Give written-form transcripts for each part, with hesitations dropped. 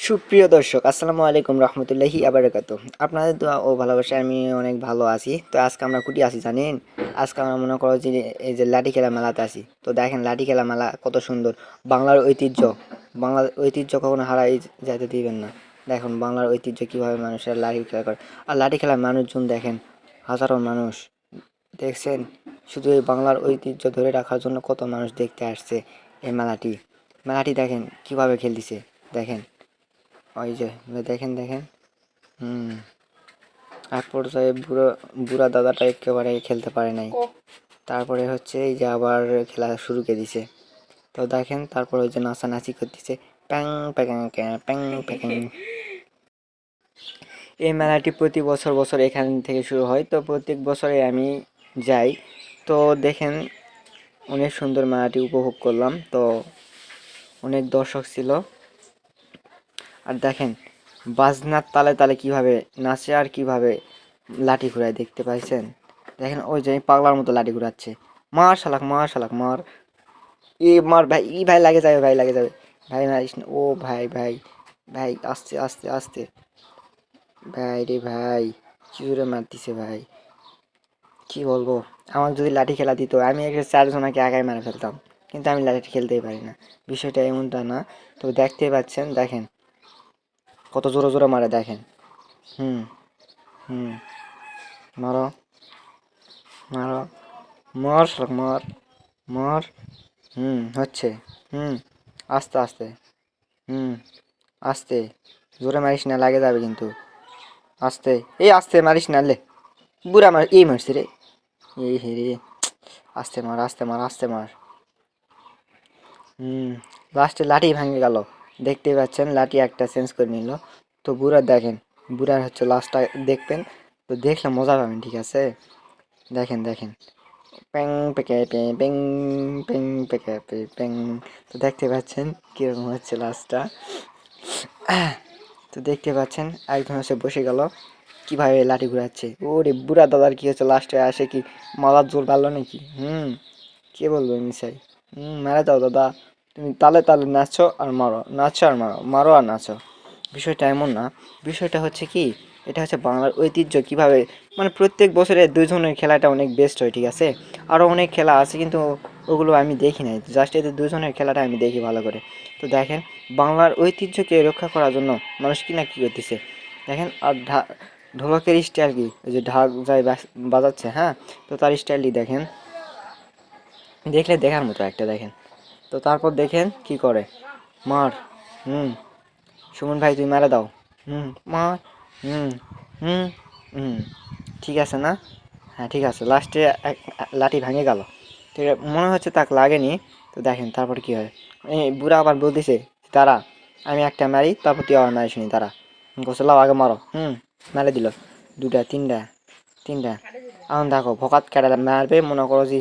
সুপ্রিয় দর্শক, আসসালামু আলাইকুম রহমতুল্লাহি আবারাকাতু। আপনাদের দোয়া ও ভালোবাসায় আমি অনেক ভালো আছি। তো আজকে আমরা কুটি আছি জানেন? আজকে আমরা মনে করো যে এই যে লাঠি খেলা মেলাতে আছি। তো দেখেন লাঠি খেলা মেলা কত সুন্দর। বাংলার ঐতিহ্য, বাংলার ঐতিহ্য কখনো হারাই যাইতে দিবেন না। দেখুন বাংলার ঐতিহ্য কীভাবে মানুষের লাঠি খেলা করে। আর লাঠি খেলার মানুষজন দেখেন, হাজারো মানুষ দেখছেন। শুধু এই বাংলার ঐতিহ্য ধরে রাখার জন্য কত মানুষ দেখতে আসছে এই মেলাটি। মেলাটি দেখেন কীভাবে খেলতেছে, দেখেন ওই যে দেখেন দেখেন। হুম এক পর্যায়ে বুড়া দাদাটা একেবারে খেলতে পারে নাই। তারপরে হচ্ছে এই যে আবার খেলা শুরু করে দিছে। তো দেখেন তারপর ওই যে নাচানাচি করতেছে, প্যাং প্যাং প্যাং প্যাং। এই মেলাটি প্রতি বছর বছর এখান থেকে শুরু হয়। তো প্রত্যেক বছরে আমি যাই। তো দেখেন অনেক সুন্দর মেলাটি উপভোগ করলাম। তো অনেক দর্শক ছিল। আর দেখেন বাজনার তালে তালে কিভাবে নাচে আর কিভাবে লাঠি ঘুরায়, দেখতে পাইছেন? দেখেন ওই যে পাগলার মতো লাঠি ঘুরাচ্ছে। মার শালাক মার শালাক মার, এ মার ভাই, ই ভাই লাগে যাবে, ভাই লাগে যাবে, ভাই মারিস না। ও ভাই ভাই ভাই, আস্তে আস্তে আস্তে, ভাই রে ভাই, কি জোরে মারতিছে ভাই, কি বলবো। আমার যদি লাঠি খেলা দিত আমি একটা 4 জনাকে একাই মেরে ফেলতাম, কিন্তু আমি লাঠি খেলতেই পারি না। বিষয়টা এমনটা না। তো দেখতেই পাচ্ছেন, দেখেন কত জোরে জোরে মারে, দেখেন। হুম হুম মারো মারো, মার শালাক মার, মার। হচ্ছে। হুম আস্তে আস্তে, হুম আস্তে, জোরে মারিস না, লাগে যাবে কিন্তু। আস্তে, এই আস্তে মারিস না লে, বুড়া মার, এই মারছে রে, এই হে রে। আস্তে মার আস্তে মার আস্তে মার। লাস্টে লাঠি ভেঙে গেল। দেখতেই পাচ্ছেন লাঠি একটা চেঞ্জ করে নিল। তো বুড়া দেখেন, বুড়ার হচ্ছে লাস্টটা দেখবেন। তো দেখলে মজা পাবেন, ঠিক আছে? দেখেন দেখেন, প্যাং পেকে পে প্যাং, প্যাং পেকে পে প্যাং। তো দেখতে পাচ্ছেন কিরকম হচ্ছে লাস্টটা। তো দেখতে পাচ্ছেন একজন হচ্ছে বসে গেল, কিভাবে লাঠি ঘুরাচ্ছে। ওরে বুড়া দাদার কি হচ্ছে, লাস্টে আসে কি মালার জোর বাড়লো নাকি? কে বলবো মিসাই। মেরে দাও দাদা, তুমি তালে তালে নাচো আর মারো, নাচো আর মারো, মারো আর নাচো। বিষয়টা এমন না। বিষয়টা হচ্ছে কি, এটা হচ্ছে বাংলার ঐতিহ্য কিভাবে, মানে প্রত্যেক বছরে 2 জনের খেলাটা অনেক বেস্ট হয়, ঠিক আছে? আরও অনেক খেলা আছে কিন্তু ওগুলো আমি দেখি নাই, জাস্ট এদের 2 জনের খেলাটা আমি দেখি ভালো করে। তো দেখেন বাংলার ঐতিহ্যকে রক্ষা করার জন্য মানুষ কি না কি করতেছে, দেখেন। আর ঢোলকের স্টাইল কি, ওই যে ঢাক যায় বাজাচ্ছে, হ্যাঁ। তো তার স্টাইলটি দেখেন, দেখলে দেখার মতো একটা, দেখেন। তো তারপর দেখেন কি করে, মার। হুম সুমন ভাই তুমি মারা দাও। মার। হুম হুম হুম ঠিক আছে না? হ্যাঁ ঠিক আছে, লাস্টে এক লাঠি ভেঙে গেল। ঠিক আছে, মনে হচ্ছে তাক লাগেনি। তো দেখেন তারপর কি হয়, এই বুড়া আবার বলতেছে, তারা আমি একটা মারি তারপর তুই আবার মারিস নি, তারা গোসলাও আগে মারো। মেরে দিল, দুটা তিনটা তিনটা। এখন দেখো ভকাত কেটে মারবে, মনে করো যে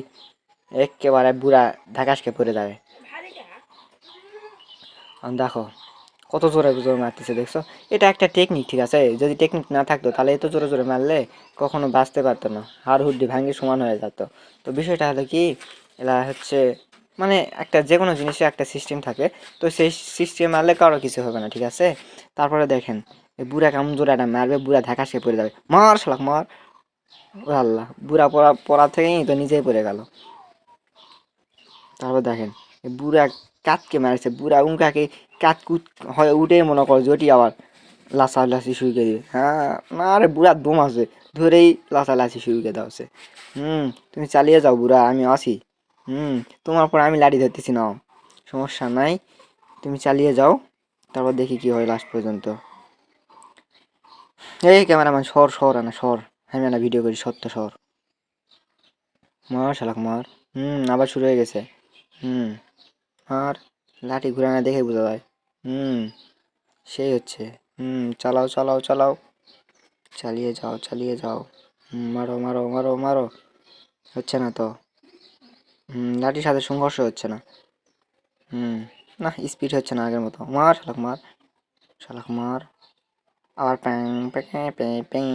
একেবারে বুড়া ঢাকাশকে পড়ে যাবে। এখন দেখো কত জোরে জোরে মারতেছে, দেখছো? এটা একটা টেকনিক, ঠিক আছে? যদি টেকনিক না থাকতো তাহলে এত জোরে জোরে মারলে কখনো বাঁচতে পারতো না, হাড় হুড্ডি ভাঙে সমান হয়ে যেত। তো বিষয়টা হলো কি, এরা হচ্ছে মানে একটা যে কোনো জিনিসের একটা সিস্টেম থাকে। তো সেই সিস্টেম মারলে কারো কিছু হবে না, ঠিক আছে? তারপরে দেখেন এই বুড়া কেমন জোরে একটা মারবে, বুড়া ধাক্কা পড়ে যাবে, মার শালাক মার। ও আল্লাহ, বুড়া পড়া থেকেই তো নিজেই পড়ে গেল। তারপর দেখেন বুড়া কাতকে মারছে, বুড়া উঙ্কাকে কাতকুত হয়ে উঠে মনে করো যে ওটি আবার লাসালাসি শুরু করে দিবে। হ্যাঁ না রে, বুড়ার দম আছে, ধরেই লাসালাসি শুরু করে দেওয়া হচ্ছে। তুমি চালিয়ে যাও বুড়া, আমি আসি। তোমার পর আমি লাঠি ধরতেছি, নাও, সমস্যা নাই, তুমি চালিয়ে যাও। তারপর দেখি কি হয় লাস্ট পর্যন্ত। এই ক্যামেরাম্যান সর সর আনা সর, আমি আনা ভিডিও করি, সত্য সর। মার শালাক মার। আবার শুরু হয়ে গেছে। হুম আর লাঠি ঘুরানো দেখে বোঝা যায়। হুম সেই হচ্ছে। চালাও চালাও চালাও, চালিয়ে যাও চালিয়ে যাও। মারো মারো মারো মারো, হচ্ছে না তো। লাঠির সাথে সংঘর্ষ হচ্ছে না। হুম না, স্পিড হচ্ছে না আগের মতো। মার শালাক মার, শালাক মার। আবার প্যাং প্যাঁ প্যাঁ প্যাঁ।